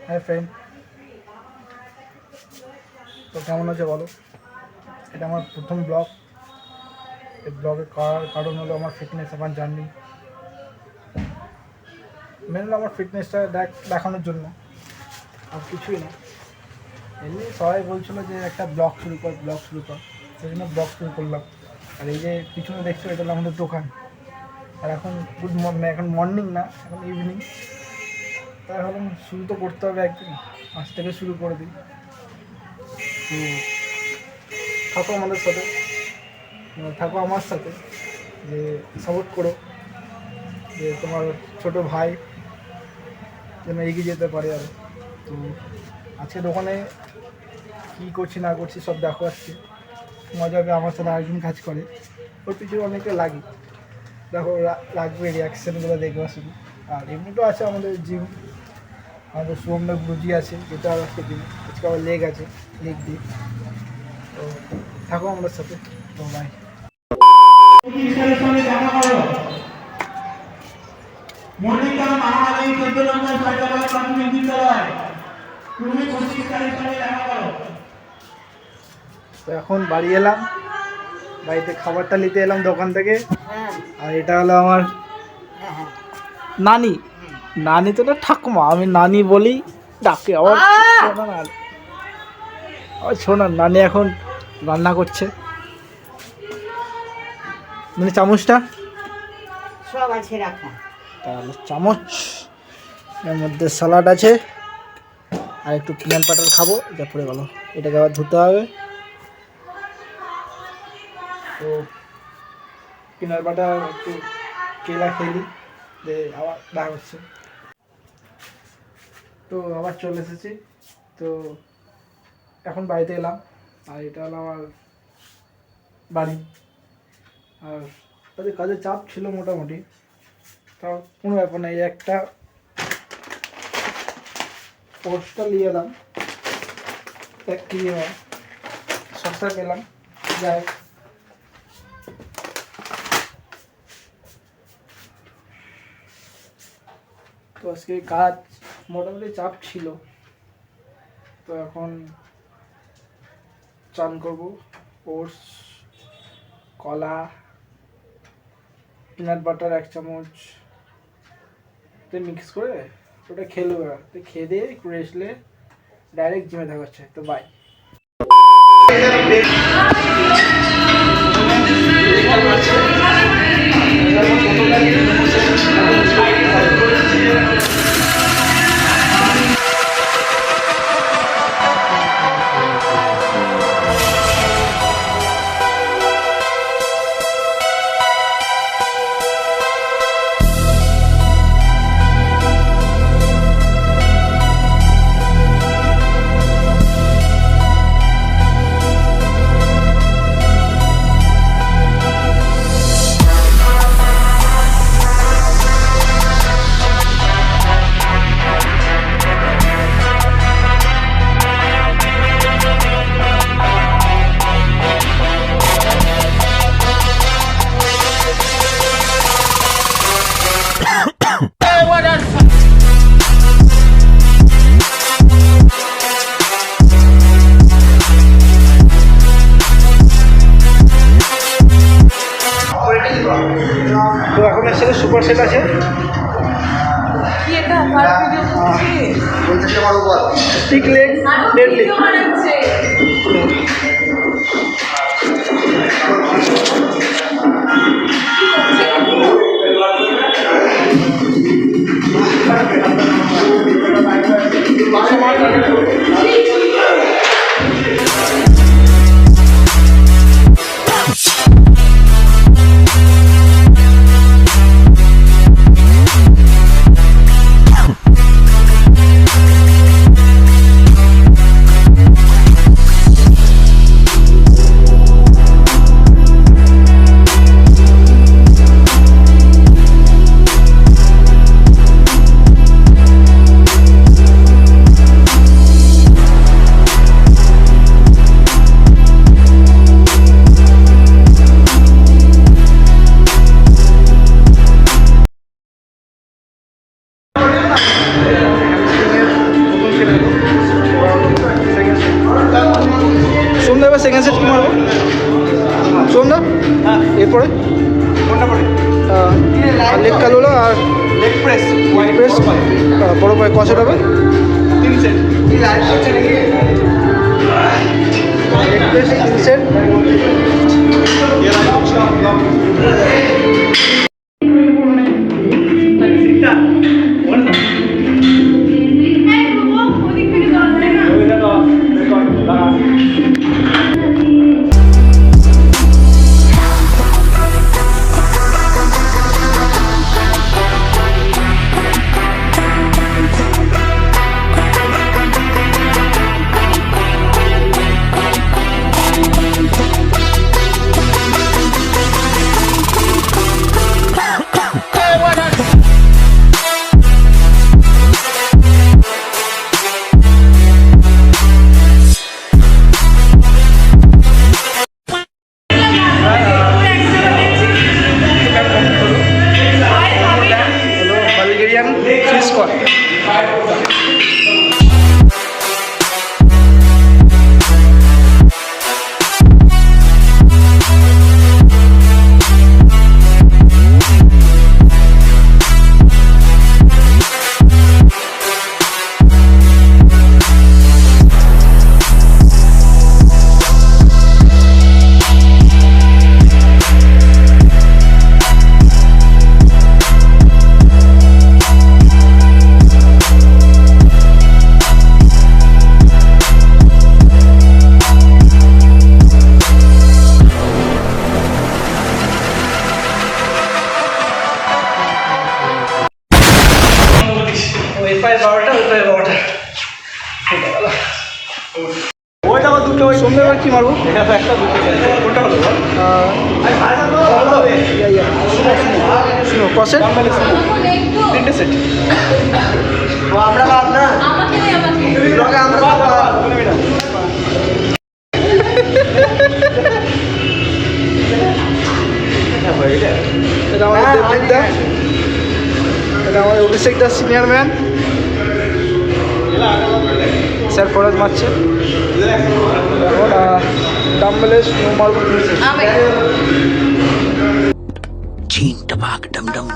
হ্যাঁ ফ্রেন্ড, তো কেমন আছে বলো? এটা আমার প্রথম ব্লগ। এই ব্লগে করার কারণ হলো আমার ফিটনেস, আমার জার্নি। মেনলি আমার ফিটনেসটা দেখানোর জন্য, আর কিছুই না। এমনি সবাই বলছিল যে একটা ব্লগ শুরু কর, সেই জন্য ব্লগ শুরু করলাম। আর এই যে পিছনে দেখছো, এটা হলো আমাদের দোকান। আর এখন এখন মর্নিং না, এখন ইভিনিং। তাই ভাবলাম শুরু তো করতে হবে একদিন, আজ থেকে শুরু করে দিই। তো থাকো আমাদের সাথে, থাকো আমার সাথে, যে সাপোর্ট করো, যে তোমার ছোট ভাই যেন এগিয়ে যেতে পারে। আর তো আজকে দোকানে কী করছি না করছি সব দেখো। আজকে মজা হবে। আমার সাথে আরেকজন কাজ করে, ওর পিছনে অনেকটা লাগি। দেখো লাগবে, রিয়াকশানগুলো দেখবা শুধু। আর এমনিতেও আছে আমাদের জিম, আমাদের শুভমদা গুরুজি আছে, যেটা আর আজকে দিন আজকে আবার লেগ আছে, লেগ দিয়ে। তো থাকো আমাদের সাথে। তো বাই। তো এখন বাড়ি এলাম, বাড়িতে খাবারটা নিতে এলাম দোকান থেকে। আর এটা হলো আমার নানি, নানি তো না ঠাকুমা, আমি নানি বলি ডাকে। আবার শোনা, নানি এখন রান্না করছে। মানে চামচটা সব আছে রাখা, তাহলে চামচ, এর মধ্যে স্যালাড আছে, আর একটু পিনাট বাটার খাবো। এটা পড়ে গেল, এটাকে আবার ধুতে হবে। তো পিনাট বাটার একটু কেলা খেলি, আবার দেখা হচ্ছে। তো আবার চলে এসেছি। তো এখন বাড়িতে এলাম, আর এটা হলো আমার বাড়ি। আর তাদের কাজের চাপ ছিল মোটামুটি, তাও কোনো ব্যাপার না। এই একটা পোস্টটা নিয়ে এলাম, এক কিনে সস্তা পেলাম। যাই হোক, তো আজকে কাজ মোটামুটি চাপ ছিল। তো এখন চান করবো, ওটস, কলা, পিনাট বাটার 1 চামচ মিক্স করে ওটা খেলো। তো খেয়ে দিয়ে একটু রেস্ট নিয়ে ডাইরেক্ট জিমে দেখা হচ্ছে। তো বাই। তো এখন এর সাথে সুপার সেট আছে, স্টিক লেগ, ডেড লেগ। এবার সেকেন্ড সেট কি মারবো সন্ধ্যা এরপরে লেগ কালোলা আর লেগ প্রেস প্রেস বড় পায়ে কষে হবে 3 set leg press 3 set Bulgarian ফিশ কর ওই পায়ে 12টা ওই পায়ে 12টা ওইটা আবার দুটো ওই সন্ধ্যাবার কি মারবো একটা দুটো কোনটা হলো বল শুনো কষের 3টে সেট আমরা বাদ না ব্লগে আমরা বাদ এটা আমাদের দেবজিৎ দা এটা আমাদের অভিষেক দা সিনিয়র ম্যান স্যার ফরাজ মারছে এখন ডাম্বেলে মারবো 3 সেট चीन टपाक डम डम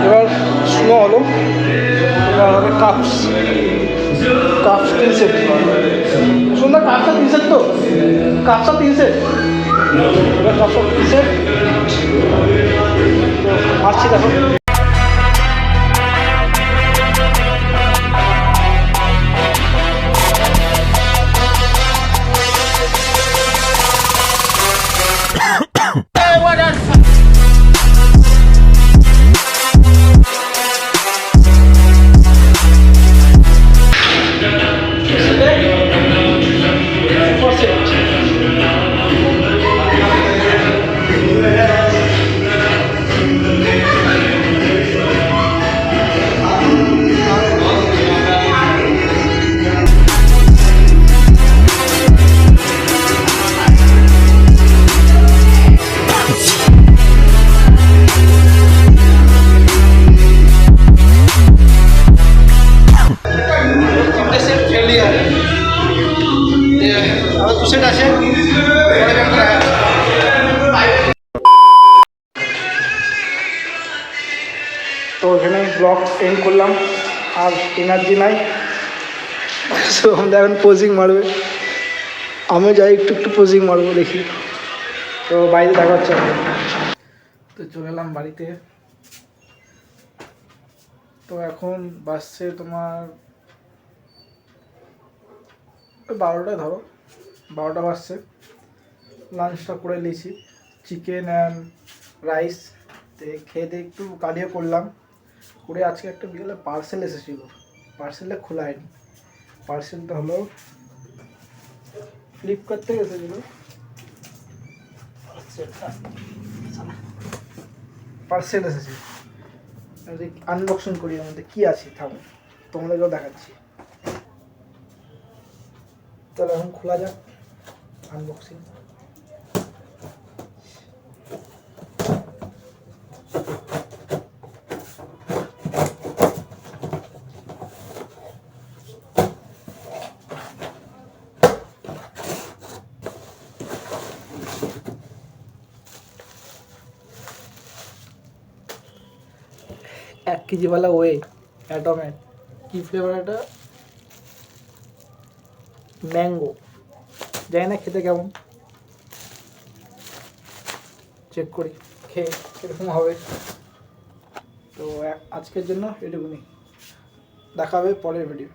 এবার স্লো হলো এবার হবে কাপস 3 সেট সুন্দর কাপসটা 3 সেট তো কাপসটা 3 সেট এবার কাপসটা 3 সেট মারছি দেখো আবার 2 সেট আছে তো এখানে ব্লগ এন্ড করলাম আর এনার্জি নাই সো আমরা এখন পোজিং মারবে আমিও যাই একটু একটু পোজিং মারবো দেখি তো বাইরে দেখা হচ্ছে তো চলে এলাম বাড়িতে তো এখন বাসছে তোমার 12টা ধরো 12টা বাজছে লাঞ্চটা করে নিয়েছি চিকেন অ্যান্ড রাইস তো খেয়ে দিয়ে একটু কালিও করলাম, করে আজকে একটা বিকেলে পার্সেল এসেছিল, পার্সেলটা খোলা হয়নি। পার্সেলটা হলো ফ্লিপকার্ট থেকে এসেছিলো। পার্সেল এসেছে, আনবক্সিং করি, আমাদের কি আছে থামো তোমাদেরকেও দেখাচ্ছি। চলো এখন খোলা যাক, আনবক্সিং। এক কেজিওয়ালা ওয়ে অ্যাটমেট, কি ফ্লেভার এটা, ম্যাঙ্গো, জানি না খেতে কেমন, চেক করি খেয়ে কীরকম হবে। তো আজকের জন্য এটুকুনি, দেখা হবে পরের ভিডিও।